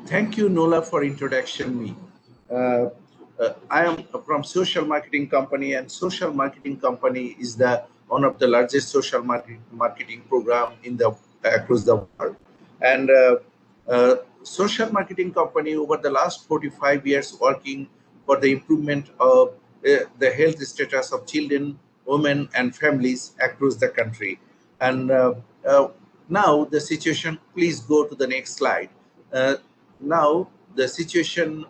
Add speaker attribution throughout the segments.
Speaker 1: Thank you, Nola, for introduction me. Uh, I am from social marketing company, and social marketing company is the one of the largest social marketing program in the across the world. And social marketing company over the last 45 years working for the improvement of the health status of children, women, and families across the country. And uh, now the situation. Please go to the next slide. Uh, Now the situation,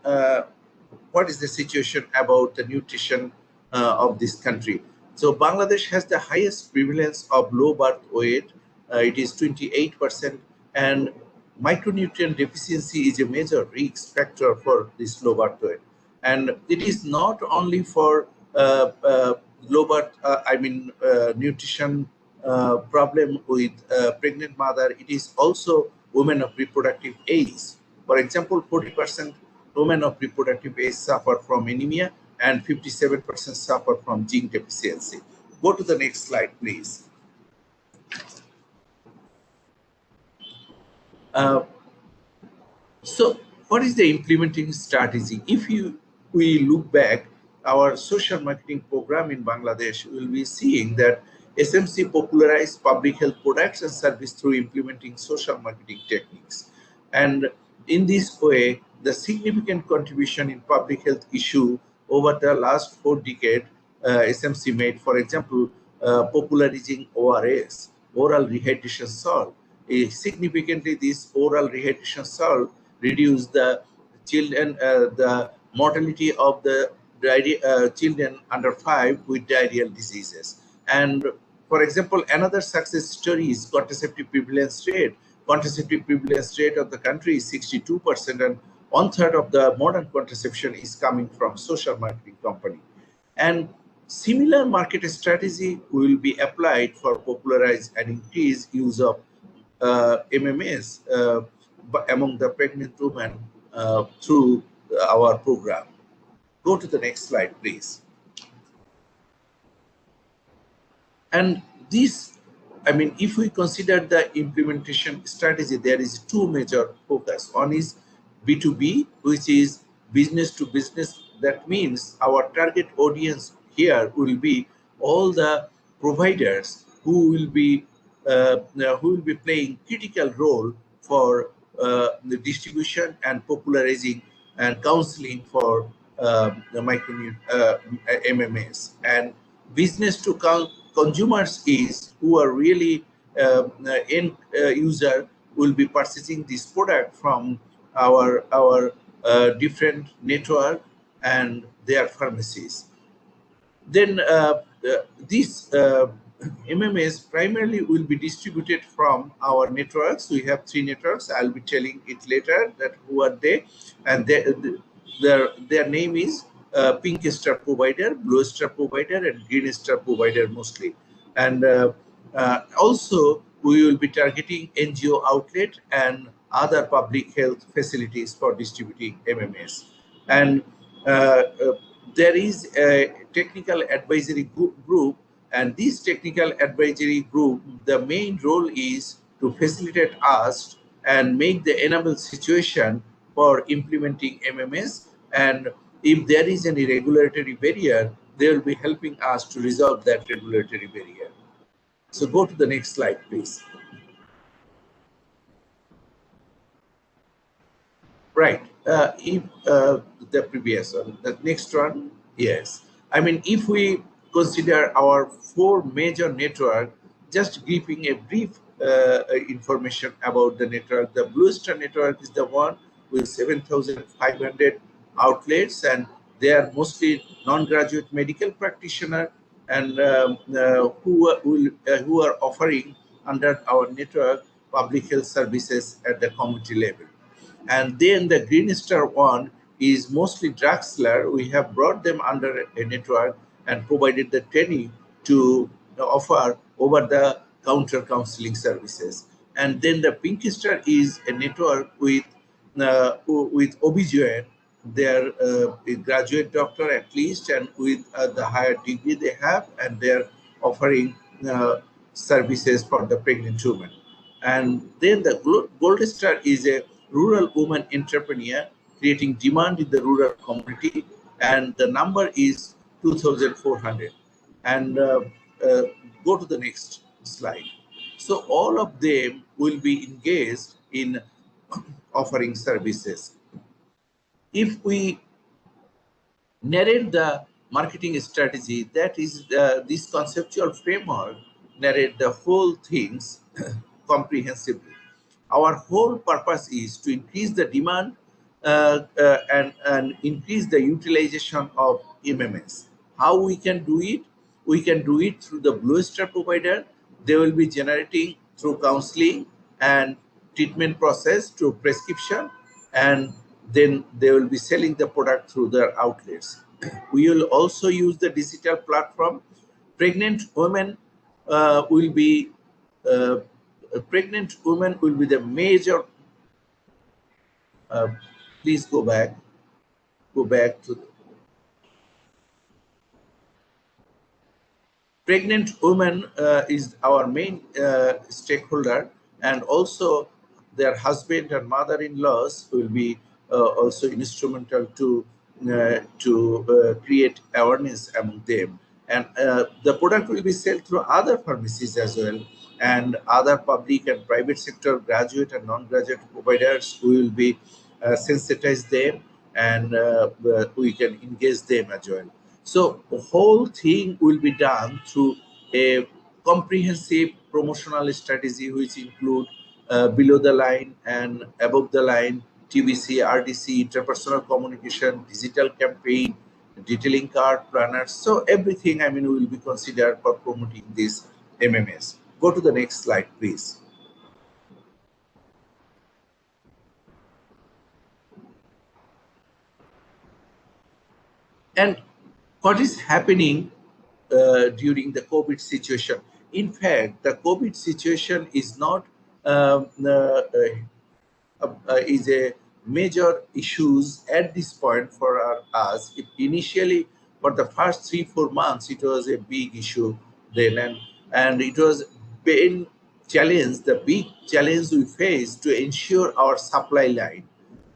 Speaker 1: what is the situation about the nutrition of this country? So Bangladesh has the highest prevalence of low birth weight. It is 28%, and micronutrient deficiency is a major risk factor for this low birth weight. And it is not only for low birth, nutrition problem with pregnant mother. It is also women of reproductive age. For example, 40% women of reproductive age suffer from anemia, and 57% suffer from zinc deficiency. Go to the next slide, please. Uh, So, what is the implementing strategy? If we look back, our social marketing program in Bangladesh, will be seeing that SMC popularized public health products and service through implementing social marketing techniques. And in this way, the significant contribution in public health issue over the last 4 decades, SMC made, for example, popularizing ORS, oral rehydration salt. Significantly, this oral rehydration salt reduce the children, the mortality of the children under 5 with diarrheal diseases. And for example, another success story is contraceptive prevalence rate. Contraceptive prevalence rate of the country is 62%, and one third of the modern contraception is coming from social marketing company. And similar market strategy will be applied for popularize and increase use of MMS among the pregnant women through our program. Go to the next slide, please. And this, if we consider the implementation strategy, there is two major focus. One is B2B, which is business to business. That means our target audience here will be all the providers who will be playing critical role for the distribution and popularizing and counseling for the MMS. And business to consumers is who are really end user will be purchasing this product from our different network and their pharmacies. Then these MMS primarily will be distributed from our networks. We have 3 networks. I'll be telling it later that who are they, and their name is Pink Star Provider, Blue Star Provider, and Green Star Provider mostly. And also we will be targeting NGO outlet and other public health facilities for distributing MMS. And there is a technical advisory group, and this technical advisory group, the main role is to facilitate us and make the enable situation for implementing MMS. And if there is any regulatory barrier, they will be helping us to resolve that regulatory barrier. So go to the next slide, please. Right. If the previous one, the next one, yes. If we consider our 4 major network, just giving a brief information about the network. The Blue Star network is the one with 7,500 outlets, and they are mostly non-graduate medical practitioner, and who are offering under our network public health services at the community level. And then the Green Star one is mostly drug seller. We have brought them under a network and provided the training to offer over the counter counseling services. And then the Pink Star is a network with OBGYN. They're a graduate doctor at least, and with the higher degree they have, and they're offering services for the pregnant women. And then the Gold Star is a rural woman entrepreneur creating demand in the rural community, and the number is 2,400. And uh, go to the next slide. So all of them will be engaged in offering services. If we narrate the marketing strategy, that is this conceptual framework narrate the whole things comprehensively. Our whole purpose is to increase the demand and increase the utilization of MMS. How we can do it? We can do it through the Blue Star provider. They will be generating through counseling and treatment process through prescription, and then they will be selling the product through their outlets. We will also use the digital platform. Pregnant women will be uh, pregnant women will be the major. Uh, please go back to pregnant women is our main stakeholder, and also their husband and mother-in-laws will be also instrumental to create awareness among them. And the product will be sold through other pharmacies as well, and other public and private sector graduate and non-graduate providers. We will be sensitize them, and we can engage them as well. So the whole thing will be done through a comprehensive promotional strategy, which include below the line and above the line, TBC, RDC, interpersonal communication, digital campaign, detailing card, planners. So everything, I mean, will be considered for promoting this MMS. Go to the next slide, please. And what is happening during the COVID situation? In fact, the COVID situation is not is a major issues at this point for us. If initially, for the first 3 4 months, it was a big issue then, and it was been challenge. The big challenge we faced to ensure our supply line.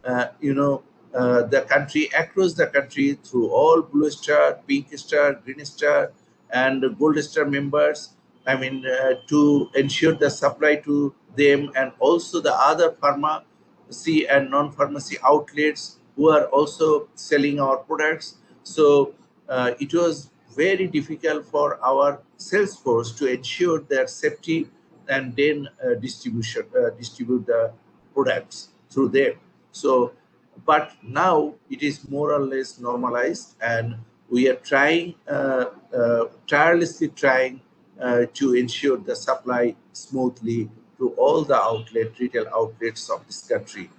Speaker 1: The country across the country through all Blue Star, Pink Star, Green Star, and Gold Star members. I mean, to ensure the supply to them, and also the other pharmacy and non-pharmacy outlets who are also selling our products. So it was very difficult for our sales force to ensure their safety, and then distribute the products through them. So, but now it is more or less normalized, and we are trying tirelessly trying to ensure the supply smoothly to all the retail outlets of this country.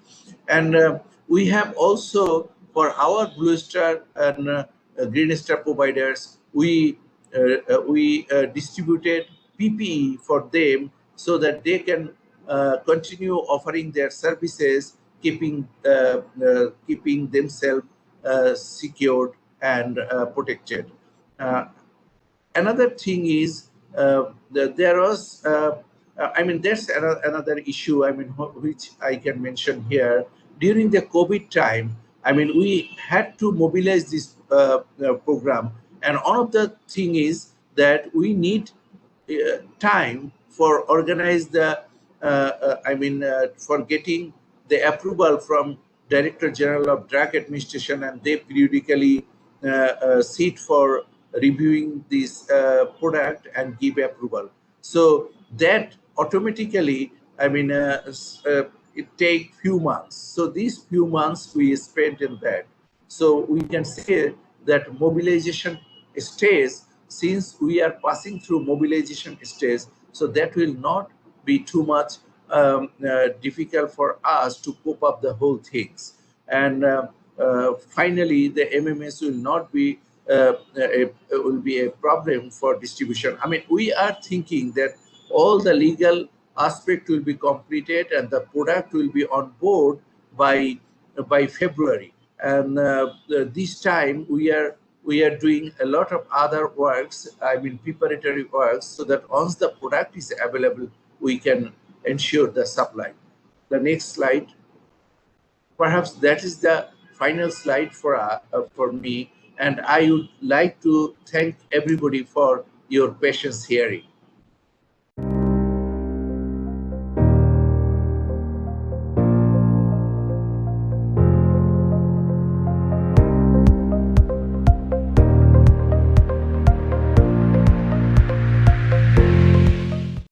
Speaker 1: And we have also, for our Blue Star and Green Star providers, we distributed PPE for them so that they can continue offering their services, keeping themselves secured and protected. Uh, Another thing is there was I mean, there's another issue, I mean, which I can mention here. During the COVID time, I mean, we had to mobilize this program, and one of the thing is that we need time for organize the for getting the approval from Director General of Drug Administration, and they periodically sit for reviewing this product and give approval. So that automatically, I mean, it take few months. So these few months we spent in that. So we can say that mobilization stage, since we are passing through mobilization stage, so that will not be too much difficult for us to cope up the whole things. And finally, the MMS will not be will be a problem for distribution. I mean, we are thinking that all the legal aspect will be completed and the product will be on board by February. And this time we are doing a lot of other works, I mean preparatory works, so that once the product is available, we can ensure the supply. The next slide. perhaps that is the final slide for me, and I would like to thank everybody for your patience hearing.